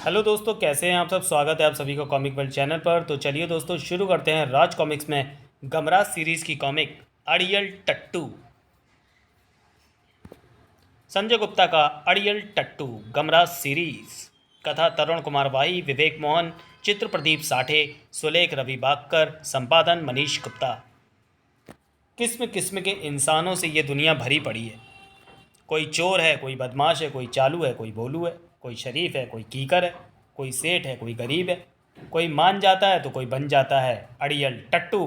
Hello दोस्तों, कैसे हैं आप सब। स्वागत है आप सभी का कॉमिक वर्ल्ड चैनल पर। तो चलिए दोस्तों, शुरू करते हैं राज कॉमिक्स में गमराज सीरीज़ की कॉमिक अड़ियल टट्टू। संजय गुप्ता का अड़ियल टट्टू गमराज सीरीज़। कथा तरुण कुमार वाही, विवेक मोहन, चित्र प्रदीप साठे, सुलेख रवि बागकर, संपादन मनीष गुप्ता। किस्म किस्म के इंसानों से ये दुनिया भरी पड़ी है। कोई चोर है, कोई बदमाश है, कोई चालू है, कोई भोलू है, कोई शरीफ है, कोई कीकर है, कोई सेठ है, कोई गरीब है, कोई मान जाता है तो कोई बन जाता है अड़ियल टट्टू।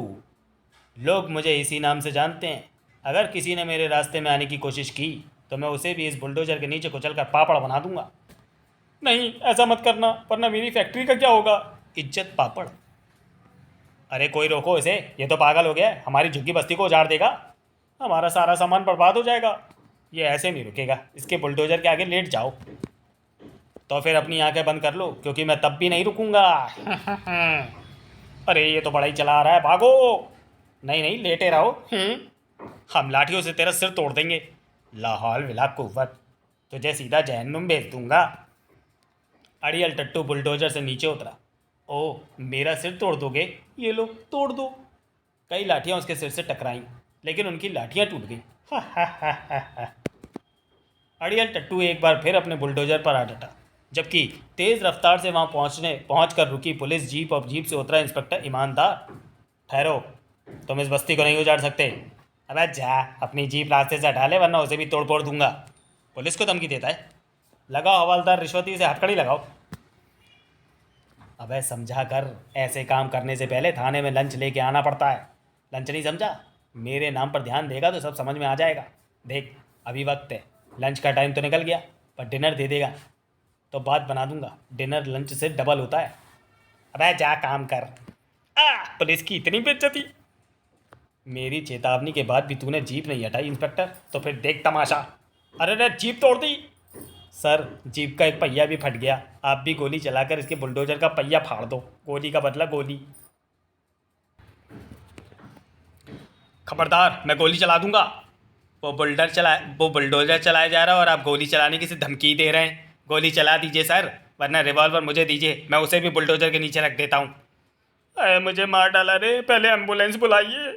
लोग मुझे इसी नाम से जानते हैं। अगर किसी ने मेरे रास्ते में आने की कोशिश की तो मैं उसे भी इस बुलडोजर के नीचे कुचल कर पापड़ बना दूंगा। नहीं, ऐसा मत करना, वरना मेरी फैक्ट्री का क्या होगा। इज्जत पापड़। अरे कोई रोको इसे, ये तो पागल हो गया है, हमारी झुग्गी बस्ती को उजाड़ देगा, हमारा सारा सामान बर्बाद हो जाएगा। ये ऐसे नहीं रुकेगा, इसके बुलडोजर के आगे लेट जाओ। तो फिर अपनी आंखें बंद कर लो, क्योंकि मैं तब भी नहीं रुकूंगा। अरे ये तो बड़ा ही चला रहा है, भागो। नहीं नहीं, लेटे रहो। हम लाठियों से तेरा सिर तोड़ देंगे। लाहौल विला कुव्वत, तुझे सीधा जहन्नुम भेज दूंगा। अड़ियल टट्टू बुलडोजर से नीचे उतरा। ओह, मेरा सिर तोड़ दोगे? ये लो, तोड़ दो। कई लाठियां उसके सिर से टकराईं, लेकिन उनकी लाठियां टूट गईं। अड़ियल टट्टू एक बार फिर अपने बुलडोजर पर आ डटा, जबकि तेज रफ्तार से वहां पहुंचकर रुकी पुलिस जीप और जीप से उतरा इंस्पेक्टर ईमानदार। ठहरो, तुम इस बस्ती को नहीं उजाड़ सकते। अबे जा, अपनी जीप रास्ते से हटा ले, वरना उसे भी तोड़ फोड़ दूंगा। पुलिस को धमकी देता है? लगाओ हवलदार रिश्वती से हथकड़ी लगाओ। अबे समझा कर, ऐसे काम करने से पहले थाने में लंच लेके आना पड़ता है। लंच नहीं समझा? मेरे नाम पर ध्यान देगा तो सब समझ में आ जाएगा। देख, अभी वक्त है, लंच का टाइम तो निकल गया, पर डिनर दे देगा तो बात बना दूंगा। डिनर लंच से डबल होता है। अबे जा काम कर। पुलिस की इतनी बेइज्जती। मेरी चेतावनी के बाद भी तूने जीप नहीं हटाई इंस्पेक्टर, तो फिर देख तमाशा। अरे रे, जीप तोड़ दी। सर, जीप का एक पहिया भी फट गया, आप भी गोली चलाकर इसके बुलडोजर का पहिया फाड़ दो। गोली का बदला गोली। खबरदार, मैं गोली चला दूंगा। वो बुलडोजर चलाया जा रहा है और आप गोली चलाने की से धमकी दे रहे हैं। गोली चला दीजिए सर, वरना रिवॉल्वर मुझे दीजिए, मैं उसे भी बुलडोजर के नीचे रख देता हूँ। अरे मुझे मार डाला रे, पहले एम्बुलेंस बुलाइए।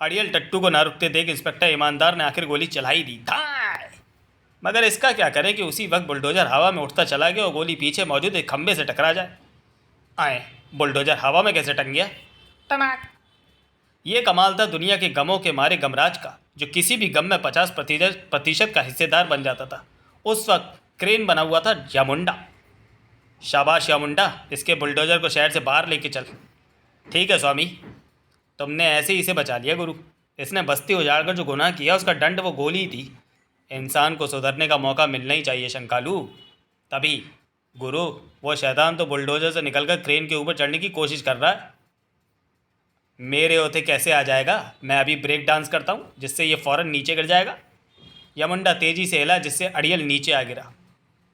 अड़ियल टट्टू को ना रुकते देख इंस्पेक्टर ईमानदार ने आखिर गोली चला ही दी। धाय! मगर इसका क्या करें कि उसी वक्त बुलडोजर हवा में उठता चला गया और गोली पीछे मौजूद एक खंबे से टकरा जाए। आए, बुलडोजर हवा में कैसे टंग गया? टनाक! ये कमाल था दुनिया के गमों के मारे गमराज का, जो किसी भी गम में 50% का हिस्सेदार बन जाता था। उस वक्त क्रेन बना हुआ था यामुंडा। शाबाश यामुंडा, इसके बुलडोजर को शहर से बाहर लेके चल। ठीक है स्वामी, तुमने ऐसे ही इसे बचा लिया गुरु। इसने बस्ती उजाड़कर जो गुनाह किया उसका दंड वो गोली थी। इंसान को सुधरने का मौका मिलना ही चाहिए शंकालू। तभी गुरु, वो शैतान तो बुलडोजर से निकलकर क्रेन के ऊपर चढ़ने की कोशिश कर रहा है। मेरे होते कैसे आ जाएगा? मैं अभी ब्रेक डांस करता हूँ, जिससे ये फ़ौरन नीचे गिर जाएगा। यमुंडा तेज़ी से हिला, जिससे अड़ियल नीचे आ गिरा।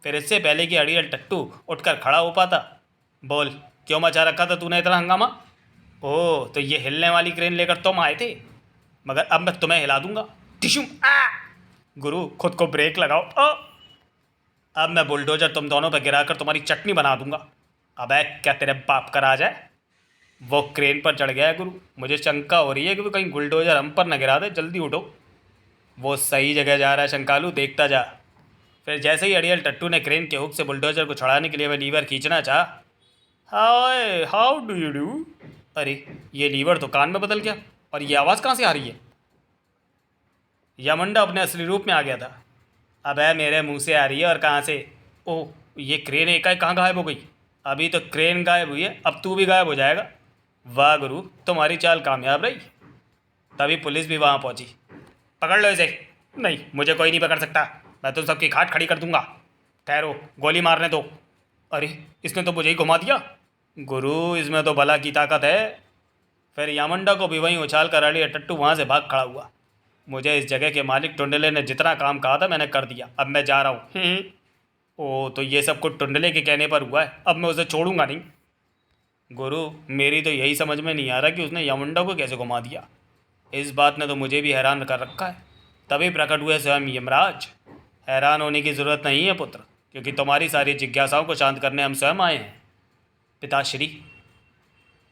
फिर इससे पहले कि अड़ियल टट्टू उठकर खड़ा हो पाता, बोल, क्यों मचा रखा था तूने इतना हंगामा? ओह, तो ये हिलने वाली क्रेन लेकर तुम आए थे, मगर अब मैं तुम्हें हिला दूंगा। टिशुम! गुरु, खुद को ब्रेक लगाओ। अब मैं बुलडोजर तुम दोनों पर गिराकर तुम्हारी चटनी बना दूंगा। अबे क्या तेरे बाप का राज है? वो क्रेन पर चढ़ गया है गुरु। मुझे शंका हो रही है कि वो कहीं बुलडोजर हम पर न गिरा दे। जल्दी उठो, वो सही जगह जा रहा है शंकालू, देखता जा। फिर जैसे ही अड़ियल टट्टू ने क्रेन के हुक से बुलडोजर को छुड़ाने के लिए वह लीवर खींचना चाहा। हाय, हाउ डू यू डू? अरे, ये लीवर तो कान में बदल गया, और ये आवाज़ कहाँ से आ रही है? यमुंडा अपने असली रूप में आ गया था। अब है मेरे मुंह से आ रही है, और कहाँ से? ओह, ये क्रेन एकाएक कहाँ गायब हो गई? अभी तो क्रेन गायब हुई है, अब तू भी गायब हो जाएगा। वाह गुरु, तुम्हारी चाल कामयाब रही। तभी पुलिस भी वहाँ पहुँची। पकड़ लो इसे। नहीं, मुझे कोई नहीं पकड़ सकता, मैं तो सबकी खाट खड़ी कर दूंगा। ठहरो, गोली मारने दो। अरे, इसने तो मुझे ही घुमा दिया। गुरु, इसमें तो भला की ताकत है। फिर यामुंडा को भी वहीं उछाल कर अड़ियल टट्टू वहाँ से भाग खड़ा हुआ। मुझे इस जगह के मालिक टुंडले ने जितना काम कहा था मैंने कर दिया, अब मैं जा रहा हूँ। ओह, तो ये सब कुछ टुंडले के कहने पर हुआ है, अब मैं उसे छोड़ूंगा नहीं। गुरु, मेरी तो यही समझ में नहीं आ रहा कि उसने यामुंडा को कैसे घुमा दिया। इस बात ने तो मुझे भी हैरान कर रखा है। तभी प्रकट हुए स्वयं यमराज। हैरान होने की ज़रूरत नहीं है पुत्र, क्योंकि तुम्हारी सारी जिज्ञासाओं को शांत करने हम स्वयं आए हैं। पिताश्री,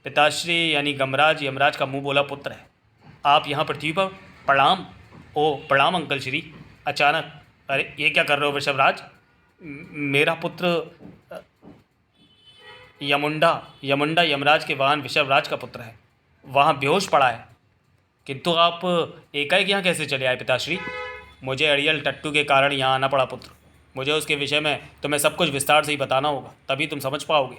पिताश्री यानी गमराज यमराज का मुंह बोला पुत्र है। आप यहाँ पृथ्वी पर? प्रणाम। ओ प्रणाम अंकल श्री। अचानक, अरे ये क्या कर रहे हो वृषभराज? मेरा पुत्र यमुंडा यमुंडा यमराज के वाहन वृषभराज का पुत्र है, वहाँ बेहोश पड़ा है। किंतु आप एकाएक यहाँ कैसे चले आए पिताश्री? मुझे अड़ियल टट्टू के कारण यहाँ आना पड़ा पुत्र। मुझे उसके विषय में तुम्हें सब कुछ विस्तार से ही बताना होगा, तभी तुम समझ पाओगे।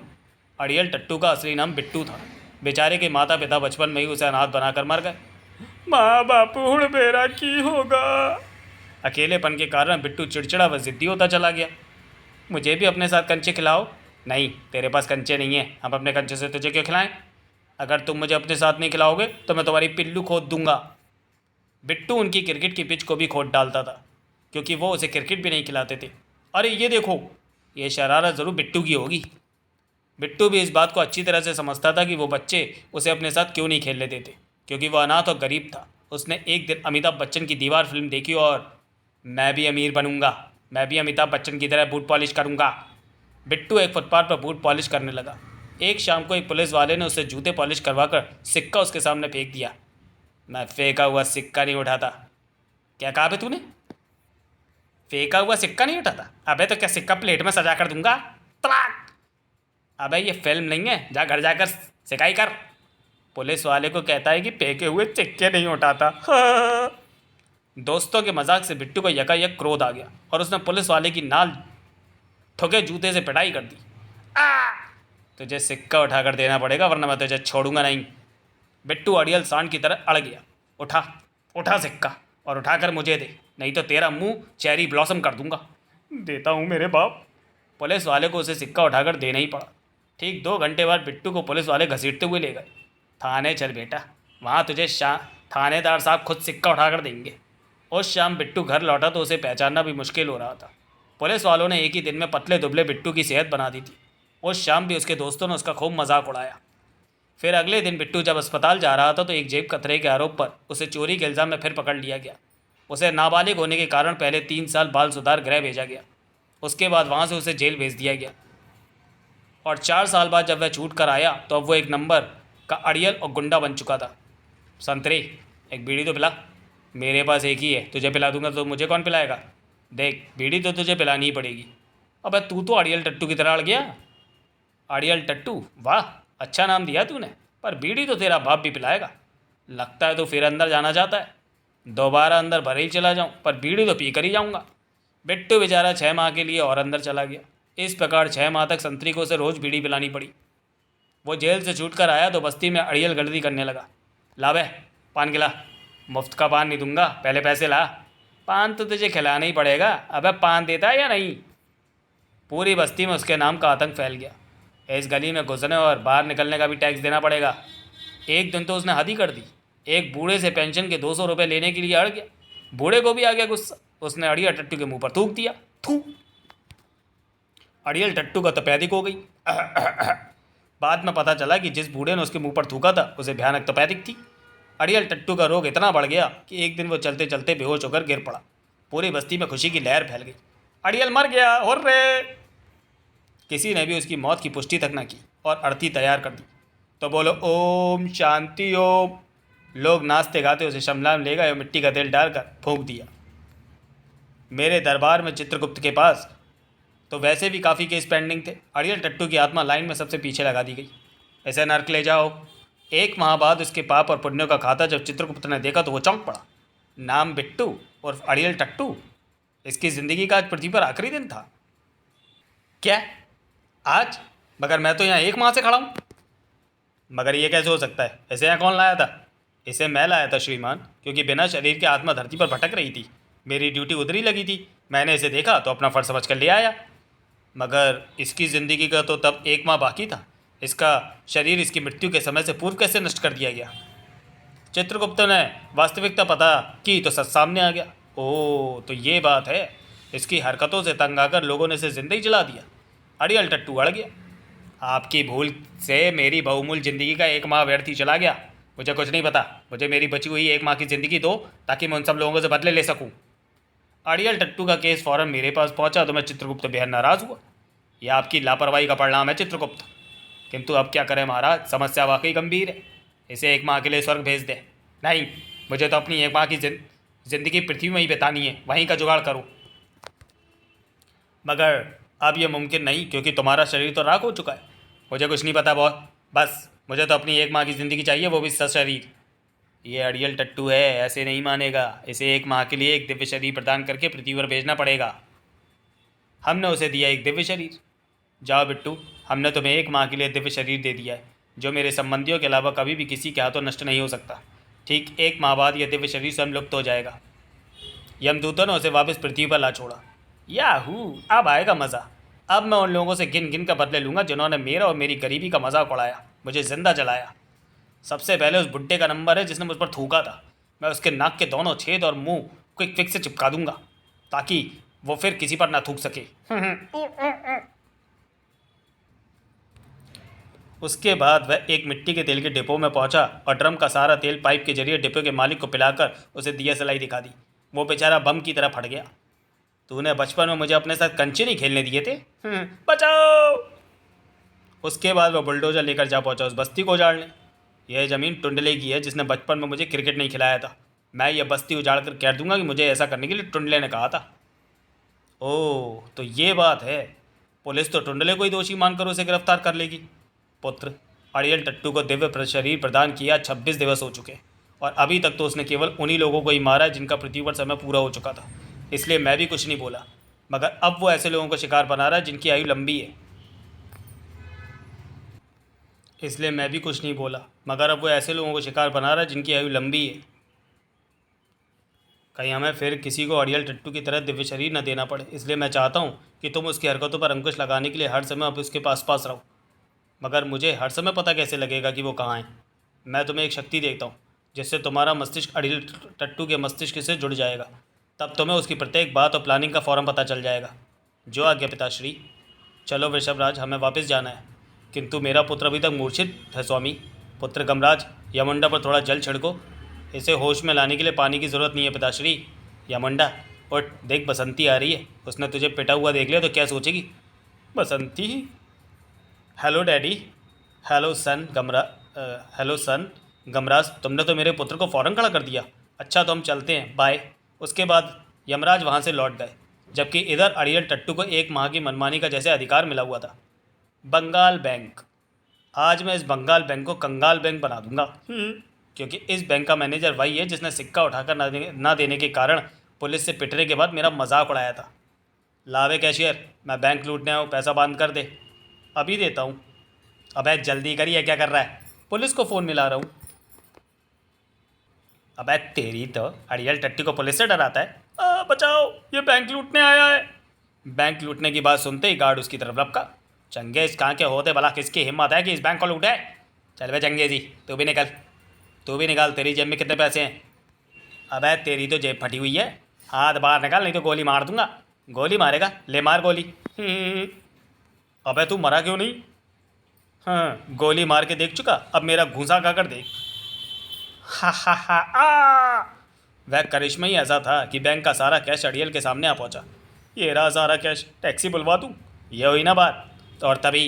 अड़ियल टट्टू का असली नाम बिट्टू था। बेचारे के माता पिता बचपन में ही उसे अनाथ बनाकर मर गए। माँ बापू हुण मेरा की होगा? अकेलेपन के कारण बिट्टू चिड़चिड़ा व जिद्दी होता चला गया। मुझे भी अपने साथ कंचे खिलाओ। नहीं, तेरे पास कंचे नहीं है, हम अपने कंचे से तुझे क्यों खिलाएं? अगर तुम मुझे अपने साथ नहीं खिलाओगे तो मैं तुम्हारी पिल्लू खोद दूंगा। बिट्टू उनकी क्रिकेट की पिच को भी खोद डालता था, क्योंकि वो उसे क्रिकेट भी नहीं खिलाते थे। अरे ये देखो, ये शरारत ज़रूर बिट्टू की होगी। बिट्टू भी इस बात को अच्छी तरह से समझता था कि वो बच्चे उसे अपने साथ क्यों नहीं खेलने देते, क्योंकि वह अनाथ और गरीब था। उसने एक दिन अमिताभ बच्चन की दीवार फिल्म देखी और मैं भी अमीर बनूंगा, मैं भी अमिताभ बच्चन की तरह बूट पॉलिश करूंगा। बिट्टू एक फुटपाथ पर बूट पॉलिश करने लगा। एक शाम को एक पुलिस वाले ने उसे जूते पॉलिश करवाकर सिक्का उसके सामने फेंक दिया। मैं फेंका हुआ सिक्का नहीं उठाता। क्या कहा बे तूने? फेंका हुआ सिक्का नहीं उठाता? अबे तो क्या सिक्का प्लेट में सजा कर दूंगा? तलाक! अबे ये फिल्म नहीं है, जा घर जाकर सिकाई कर। पुलिस वाले को कहता है कि फेंके हुए सिक्के नहीं उठाता। दोस्तों के मजाक से बिट्टू को यकायक क्रोध आ गया और उसने पुलिस वाले की नाल ठोके जूते से पिटाई कर दी। तुझे सिक्का उठाकर देना पड़ेगा, वरना मैं तुझे छोड़ूंगा नहीं। बिट्टू अड़ियल सांड की तरह अड़ गया। उठा उठा सिक्का और उठाकर मुझे दे, नहीं तो तेरा मुंह चेरी ब्लॉसम कर दूंगा। देता हूँ मेरे बाप। पुलिस वाले को उसे सिक्का उठाकर देना ही पड़ा। ठीक 2 घंटे बाद बिट्टू को पुलिस वाले घसीटते हुए ले गए। थाने चल बेटा, वहाँ तुझे थानेदार साहब खुद सिक्का उठाकर देंगे। उस शाम बिट्टू घर लौटा तो उसे पहचानना भी मुश्किल हो रहा था। पुलिस वालों ने एक ही दिन में पतले दुबले बिट्टू की सेहत बना दी थी। उस शाम भी उसके दोस्तों ने उसका खूब मजाक उड़ाया। फिर अगले दिन बिट्टू जब अस्पताल जा रहा था तो एक जेब कतरे के आरोप पर उसे चोरी के इल्ज़ाम में फिर पकड़ लिया गया। उसे नाबालिग होने के कारण पहले 3 साल बाल सुधार गृह भेजा गया। उसके बाद वहाँ से उसे जेल भेज दिया गया और 4 साल बाद जब वह छूट कर आया तो अब वो एक नंबर का अड़ियल और गुंडा बन चुका था। संतरे, एक बीड़ी तो पिला। मेरे पास एक ही है, तुझे पिला दूंगा तो मुझे कौन पिलाएगा? देख, बीड़ी तो तुझे पिलानी ही पड़ेगी। अबे तू तो अड़ियल टट्टू की तरह अड़ गया। अड़ियल टट्टू, वाह अच्छा नाम दिया तूने, पर बीड़ी तो तेरा बाप भी पिलाएगा। लगता है तो फिर अंदर जाना चाहता है। दोबारा अंदर भरे ही चला जाऊं, पर बीड़ी तो पी कर ही जाऊंगा। बिट्टू बेचारा 6 माह के लिए और अंदर चला गया। इस प्रकार 6 माह तक संतरी को उसे रोज़ बीड़ी पिलानी पड़ी। वो जेल से छूट कर आया तो बस्ती में अड़ियल गलती करने लगा। ला बे पान खिला। मुफ्त का पान नहीं दूंगा, पहले पैसे ला। पान तो तुझे खिलाना ही पड़ेगा। अबे पान देता है या नहीं? पूरी बस्ती में उसके नाम का आतंक फैल गया। इस गली में घुसने और बाहर निकलने का भी टैक्स देना पड़ेगा। एक दिन तो उसने हद ही कर दी। एक बूढ़े से पेंशन के 200 रुपये लेने के लिए अड़ गया। बूढ़े को भी आ गया गुस्सा। उसने अड़ियल टट्टू के मुंह पर थूक दिया। थू। अड़ियल टट्टू का तपेदिक हो गई। बाद में पता चला कि जिस बूढ़े ने उसके मुंह पर थूका था उसे भयानक तपेदिक थी। अड़ियल टट्टू का रोग इतना बढ़ गया कि एक दिन वो चलते चलते बेहोश होकर गिर पड़ा। पूरी बस्ती में खुशी की लहर फैल गई। अड़ियल मर गया, हुर्रे। किसी ने भी उसकी मौत की पुष्टि तक न की और अर्थी तैयार कर दी। तो बोलो ओम शांति ओम। लोग नाचते गाते उसे शमला में ले गए और मिट्टी का तेल डालकर फूंक दिया। मेरे दरबार में चित्रगुप्त के पास तो वैसे भी काफ़ी केस पेंडिंग थे। अड़ियल टट्टू की आत्मा लाइन में सबसे पीछे लगा दी गई। ऐसे नर्क ले जाओ। 1 माह बाद उसके पाप और पुण्यों का खाता जब चित्रगुप्त ने देखा तो वो चौंक पड़ा। नाम बिट्टू और अड़ियल टट्टू। इसकी ज़िंदगी का आज पृथ्वी पर आखिरी दिन था। क्या आज? मगर मैं तो यहाँ 1 माह से खड़ा हूँ। मगर ये कैसे हो सकता है? ऐसे यहाँ कौन लाया था? इसे मैं लाया था श्रीमान, क्योंकि बिना शरीर के आत्मा धरती पर भटक रही थी। मेरी ड्यूटी उधर ही लगी थी। मैंने इसे देखा तो अपना फर्ज समझ कर ले आया। मगर इसकी ज़िंदगी का तो तब 1 माह बाकी था। इसका शरीर इसकी मृत्यु के समय से पूर्व कैसे नष्ट कर दिया गया? चित्रगुप्त ने वास्तविकता पता की तो सच सामने आ गया। ओह, तो ये बात है। इसकी हरकतों से तंग आकर लोगों ने इसे जिंदा ही जला दिया। अड़ियल टट्टू अड़ गया। आपकी भूल से मेरी बहुमूल्य ज़िंदगी का 1 माह व्यर्थ ही चला गया। मुझे कुछ नहीं पता। मुझे मेरी बची हुई 1 माह की ज़िंदगी दो ताकि मैं उन सब लोगों से बदले ले सकूं। अड़ियल टट्टू का केस फौरन मेरे पास पहुंचा तो मैं चित्रगुप्त बेहद नाराज़ हुआ। यह आपकी लापरवाही का परिणाम है चित्रगुप्त। किंतु अब क्या करें महाराज, समस्या वाकई गंभीर है। इसे 1 माह के लिए स्वर्ग भेज दे। नहीं, मुझे तो अपनी 1 माह की जिंदगी पृथ्वी में ही बितानी है, वहीं का जुगाड़ करो। मगर अब यह मुमकिन नहीं, क्योंकि तुम्हारा शरीर तो राख हो चुका है। मुझे कुछ नहीं पता बहुत, बस मुझे तो अपनी 1 माह की ज़िंदगी चाहिए, वो भी सशरीर। ये अड़ियल टट्टू है, ऐसे नहीं मानेगा। इसे 1 माह के लिए एक दिव्य शरीर प्रदान करके पृथ्वी पर भेजना पड़ेगा। हमने उसे दिया एक दिव्य शरीर। जाओ बिट्टू, हमने तुम्हें 1 माह के लिए दिव्य शरीर दे दिया है, जो मेरे संबंधियों के अलावा कभी भी किसी के हाथों नष्ट नहीं हो सकता। ठीक 1 माह बाद यह दिव्य शरीर स्वयं लुप्त हो जाएगा। यमदूतों ने उसे वापस पृथ्वी पर ला छोड़ा। याहू, अब आएगा मज़ा। अब मैं उन लोगों से गिन गिन कर बदले लूँगा जिन्होंने मेरा और मेरी गरीबी का मजाक उड़ाया, मुझे जिंदा जलाया। सबसे पहले उस बुड्ढे का नंबर है जिसने मुझ पर थूका था। मैं उसके नाक के दोनों छेद और मुंह क्विक फिक्स से चिपका दूंगा, ताकि वो फिर किसी पर ना थूक सके। उसके बाद वह एक मिट्टी के तेल के डिपो में पहुंचा और ड्रम का सारा तेल पाइप के जरिए डिपो के मालिक को पिलाकर उसे दिया सलाई दिखा दी। वो बेचारा बम की तरह फट गया। तूने बचपन में मुझे अपने साथ कंचे नहीं खेलने दिए थे? बचाओ। उसके बाद वह बुलडोजर लेकर जा पहुंचा उस बस्ती को उजाड़ने। यह ज़मीन टुंडले की है, जिसने बचपन में मुझे क्रिकेट नहीं खिलाया था। मैं यह बस्ती उजाड़ कर कह दूंगा कि मुझे ऐसा करने के लिए टुंडले ने कहा था। ओह, तो ये बात है। पुलिस तो टुंडले को ही दोषी मानकर उसे गिरफ्तार कर लेगी। पुत्र, अड़ियल टट्टू को दिव्य शरीर प्रदान किया 26 दिवस हो चुके, और अभी तक तो उसने केवल उन्हीं लोगों को ही मारा जिनका पृथ्वी पर समय पूरा हो चुका था। इसलिए मैं भी कुछ नहीं बोला। मगर अब वो ऐसे लोगों को शिकार बना रहा है जिनकी आयु लंबी है। इसलिए मैं भी कुछ नहीं बोला, मगर अब वो ऐसे लोगों को शिकार बना रहा है जिनकी आयु लंबी है। कहीं हमें फिर किसी को अड़ियल टट्टू की तरह दिव्य शरीर न देना पड़े। इसलिए मैं चाहता हूँ कि तुम उसकी हरकतों पर अंकुश लगाने के लिए हर समय अब उसके पास पास रहो। मगर मुझे हर समय पता कैसे लगेगा कि वो कहाँ है? मैं तुम्हें एक शक्ति देता हूँ, जिससे तुम्हारा मस्तिष्क अड़ियल टट्टू के मस्तिष्क से जुड़ जाएगा। तब तुम्हें उसकी प्रत्येक बात और प्लानिंग का फ़ौरन पता चल जाएगा। जो आज्ञा पिताश्री। चलो वृषभराज, हमें वापस जाना है। किंतु मेरा पुत्र अभी तक मूर्छित है स्वामी। पुत्र गमराज, यमुंडा पर थोड़ा जल छिड़को। इसे होश में लाने के लिए पानी की ज़रूरत नहीं है पिताश्री। यमुंडा उठ, देख बसंती आ रही है। उसने तुझे पिटा हुआ देख लिया तो क्या सोचेगी? Basanti? Hello daddy. Hello son hello son Gamraj, तुमने तो मेरे पुत्र को फ़ौरन खड़ा कर दिया। अच्छा, तो हम चलते हैं, बाय। उसके बाद यमराज वहाँ से लौट गए, जबकि इधर अड़ियल टट्टू को 1 माह की मनमानी का जैसे अधिकार मिला हुआ था। बंगाल बैंक। आज मैं इस बंगाल बैंक को कंगाल बैंक बना दूंगा। क्योंकि इस बैंक का मैनेजर वही है जिसने सिक्का उठाकर ना देने के कारण पुलिस से पिटने के बाद मेरा मजाक उड़ाया था। लावे कैशियर, मैं बैंक लूटने आऊँ, पैसा बंद कर दे। अभी देता हूँ। अबे जल्दी करिए, क्या कर रहा है? पुलिस को फ़ोन मिला रहा हूँ। अबे तेरी तो, अड़ियल टट्टी को पुलिस से डराता है। बचाओ, ये बैंक लूटने आया है। बैंक लूटने की बात सुनते ही गार्ड उसकी तरफ लपका। चंगेज कहाँ के होते भला, किसकी हिम्मत है कि इस बैंक को लूटे? चल बे चंगेजी, तू भी निकल, तू भी निकाल। तेरी जेब में कितने पैसे हैं? अबे तेरी तो जेब फटी हुई है, हाथ बाहर निकाल, नहीं तो गोली मार दूंगा। गोली मारेगा? ले मार गोली। अबे तू मरा क्यों नहीं? हाँ, गोली मार के देख चुका, अब मेरा घूंसा खाकर देख। हा हा हा आ! वह करिश्मा ही ऐसा था कि बैंक का सारा कैश अड़ियल के सामने आ पहुंचा। ये रहा सारा कैश, टैक्सी बुलवा दूँ? ये हुई ना बात। तो और तभी,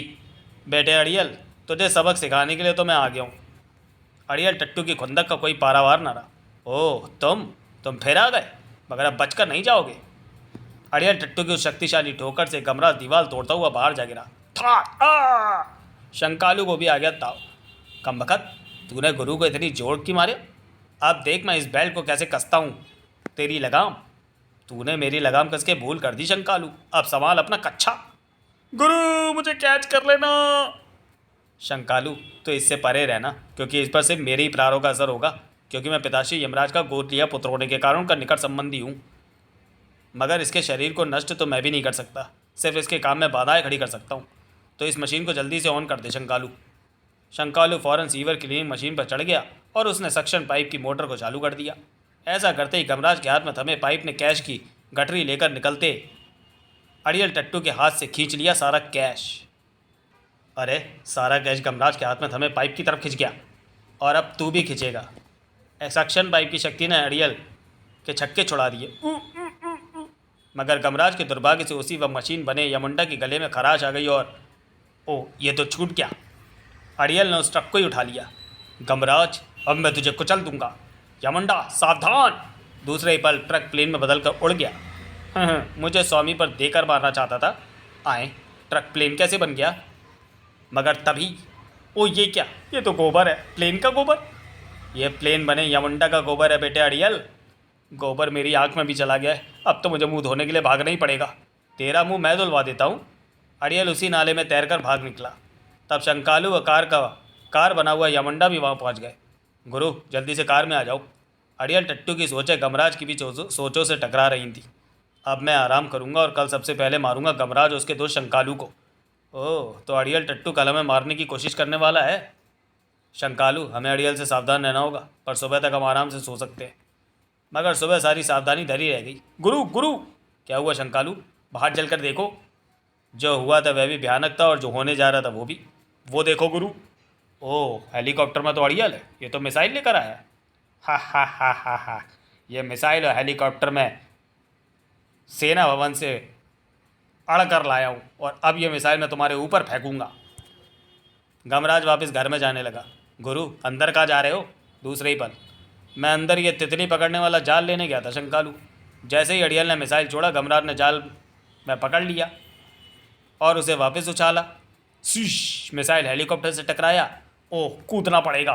बेटे अड़ियल, तुझे सबक सिखाने के लिए तो मैं आ गया हूँ। अड़ियल टट्टू की खुंदक का कोई पारावार न रहा। ओह, तुम फिर आ गए, मगर अब बचकर नहीं जाओगे। अड़ियल टट्टू की उस शक्तिशाली ठोकर से गमराज दीवार तोड़ता हुआ बाहर जा गिरा। शंकालू को भी आ गया ताव। कमबख्त, तूने गुरु को इतनी जोर की मारे? अब देख मैं इस बेल्ट को कैसे कसता हूँ। तेरी लगाम। तूने मेरी लगाम कस के भूल कर दी शंकालू। अब सवाल अपना कच्छा। गुरु, मुझे कैच कर लेना। शंकालू, तो इससे परे रहना, क्योंकि इस पर सिर्फ मेरे ही प्रारों का असर होगा, क्योंकि मैं पिताश्री यमराज का गोद लिया पुत्र होने के कारण उनका निकट संबंधी हूँ। मगर इसके शरीर को नष्ट तो मैं भी नहीं कर सकता, सिर्फ इसके काम में बाधाएं खड़ी कर सकता हूँ। तो इस मशीन को जल्दी से ऑन कर दे शंकालू। शंकालू फ़ौरन सीवर क्लीनिंग मशीन पर चढ़ गया और उसने सक्शन पाइप की मोटर को चालू कर दिया। ऐसा करते ही गमराज के हाथ में थमे पाइप ने कैश की गठरी लेकर निकलते अड़ियल टट्टू के हाथ से खींच लिया सारा कैश। अरे, सारा कैश गमराज के हाथ में थमे पाइप की तरफ खिंच गया, और अब तू भी खिंचेगा। सक्शन पाइप की शक्ति ने अड़ियल के छक्के छुड़ा दिए। मगर गमराज के दुर्भाग्य से उसी वह मशीन बने यमुंडा के गले में खराश आ गई और ओह, ये तो छूट गया। अड़ियल ने उस ट्रक को ही उठा लिया। गमराज, अब मैं तुझे कुचल दूंगा। यमुंडा सावधान। दूसरे ही पल ट्रक प्लेन में बदल कर उड़ गया। मुझे स्वामी पर देकर मारना चाहता था। आए, ट्रक प्लेन कैसे बन गया? मगर तभी, ओ ये क्या? ये तो गोबर है, प्लेन का गोबर। ये प्लेन बने यमुंडा का गोबर है बेटे अड़ियल। गोबर मेरी आँख में भी चला गया है। अब तो मुझे मुंह धोने के लिए भागना ही पड़ेगा। तेरा मुंह मैं धुलवा देता हूँ। अड़ियल उसी नाले में तैरकर भाग निकला। तब शंकालू व कार बना हुआ यमुंडा भी वहाँ पहुँच गए। गुरु, जल्दी से कार में आ जाओ। अड़ियल टट्टू की सोचें गमराज की भी सोचों से टकरा रही थी। अब मैं आराम करूँगा और कल सबसे पहले मारूंगा गमराज और उसके दोस्त शंकालू को। ओह, तो अड़ियल टट्टू कल हमें मारने की कोशिश करने वाला है। शंकालू, हमें अड़ियल से सावधान रहना होगा, पर सुबह तक हम आराम से सो सकते हैं। मगर सुबह सारी सावधानी धरी रह गई। गुरु गुरु, क्या हुआ शंकालू? बाहर चलकर देखो। जो हुआ था वह भी भयानक था और जो होने जा रहा था वो भी। वो देखो गुरु। ओह, हेलीकॉप्टर में तो अड़ियल है। ये तो मिसाइल लेकर आया है। हा हा हा हा हा। ये मिसाइल और हेलीकॉप्टर में सेना भवन से अड़ कर लाया हूँ और अब ये मिसाइल मैं तुम्हारे ऊपर फेंकूंगा। गमराज वापस घर में जाने लगा। गुरु, अंदर कहाँ जा रहे हो? दूसरे ही पल, मैं अंदर ये तितली पकड़ने वाला जाल लेने गया था शंकालू। जैसे ही अड़ियल ने मिसाइल छोड़ा, गमराज ने जाल में पकड़ लिया और उसे वापस उछाला। शीश, मिसाइल हेलीकॉप्टर से टकराया। ओह, कूदना पड़ेगा।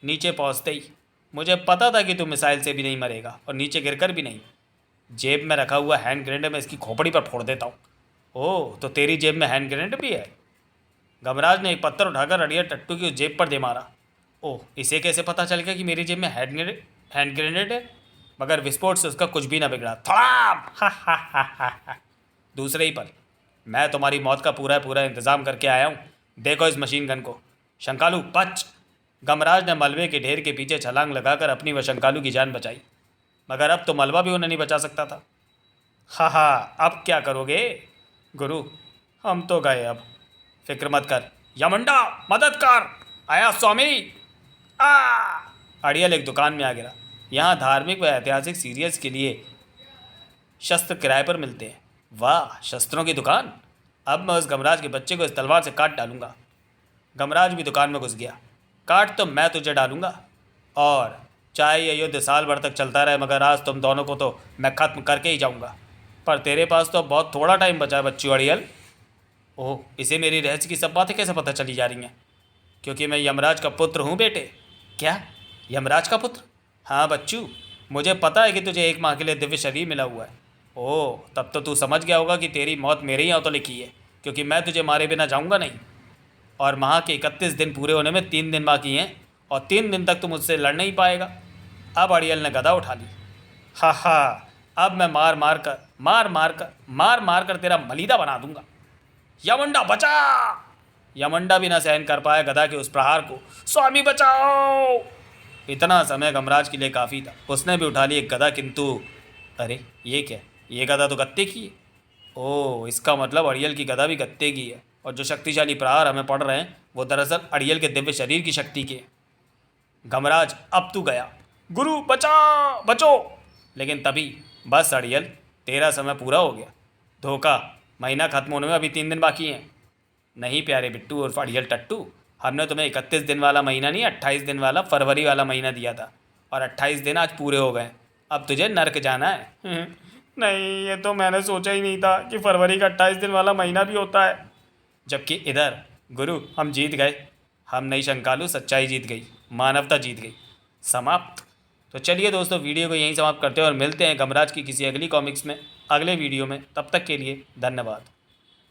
नीचे पहुंचते ही, मुझे पता था कि तू मिसाइल से भी नहीं मरेगा और नीचे गिरकर भी नहीं। जेब में रखा हुआ हैंड ग्रेनेड मैं इसकी खोपड़ी पर फोड़ देता हूँ। ओह, तो तेरी जेब में हैंड ग्रेनेड भी है? गमराज ने एक पत्थर उठाकर अड़ियल टट्टू की जेब पर दे मारा। ओह, इसे कैसे पता चल गया कि मेरी जेब में हैंड ग्रेनेड है? मगर विस्फोट से उसका कुछ भी ना बिगड़ा। थड़ाम! हा हा हा हा हा। दूसरे ही पल, मैं तुम्हारी मौत का पूरा इंतजाम करके आया हूँ। देखो इस मशीन गन को। शंकालू, बच! गमराज ने मलबे के ढेर के पीछे छलांग लगाकर अपनी व शंकालू की जान बचाई। मगर अब तो मलबा भी उन्हें नहीं बचा सकता था। हा हा, अब क्या करोगे? गुरु, हम तो गए अब। फिक्र मत कर। यमुंडा, मदद कर! आया स्वामी। आ! अड़ियल एक दुकान में आ गिरा। यहाँ धार्मिक व ऐतिहासिक सीरियल्स के लिए शस्त्र किराए पर मिलते हैं। वाह, शस्त्रों की दुकान! अब मैं उस गमराज के बच्चे को इस तलवार से काट डालूंगा। गमराज भी दुकान में घुस गया। काट तो मैं तुझे डालूंगा, और चाहे ये युद्ध साल भर तक चलता रहे, मगर आज तुम दोनों को तो मैं खत्म करके ही जाऊंगा। पर तेरे पास तो बहुत थोड़ा टाइम बचा है बच्चू अड़ियल। ओह, इसे मेरी रहस्य की सब बातें कैसे पता चली जा रही हैं? क्योंकि मैं यमराज का पुत्र हूँ बेटे। क्या? यमराज का पुत्र? हाँ बच्चू, मुझे पता है कि तुझे 1 माह के लिए दिव्य शरीर मिला हुआ है। ओह, तब तो तू समझ गया होगा कि तेरी मौत मेरे ही यहाँ तो लिखी है, क्योंकि मैं तुझे मारे बिना जाऊँगा नहीं। और माह के 31 दिन पूरे होने में 3 दिन बाकी हैं, और 3 दिन तक तू मुझसे लड़ नहीं पाएगा। अब अड़ियल ने गदा उठा ली। हा हा, अब मैं मार मार कर तेरा मलीदा बना दूंगा। यमुंडा बचा! यमुंडा भी ना सहन कर पाया गदा के उस प्रहार को। स्वामी बचाओ! इतना समय गमराज के लिए काफ़ी था। उसने भी उठा ली एक गदा, किंतु अरे ये क्या? ये गदा तो गत्ते की है। ओह, इसका मतलब अड़ियल की गदा भी गत्ते की है, और जो शक्तिशाली प्रहार हमें पड़ रहे हैं वो दरअसल अड़ियल के दिव्य शरीर की शक्ति के। गमराज, अब तू गया। गुरु, बचा, बचो! लेकिन तभी, बस अड़ियल, तेरा समय पूरा हो गया। धोखा, महीना खत्म होने में अभी 3 दिन बाकी हैं। नहीं प्यारे बिट्टू और अड़ियल टट्टू, हमने तुम्हें 31 दिन वाला महीना नहीं, 28 दिन वाला फरवरी वाला महीना दिया था, और 28 दिन आज पूरे हो गए। अब तुझे नर्क जाना है। नहीं, ये तो मैंने सोचा ही नहीं था कि फरवरी का 28 दिन वाला महीना भी होता है। जबकि इधर, गुरु, हम जीत गए। हम नहीं शंकालू, सच्चाई जीत गई, मानवता जीत गई। समाप्त। तो चलिए दोस्तों, वीडियो को यहीं समाप्त करते हैं और मिलते हैं गमराज की किसी अगली कॉमिक्स में, अगले वीडियो में। तब तक के लिए धन्यवाद।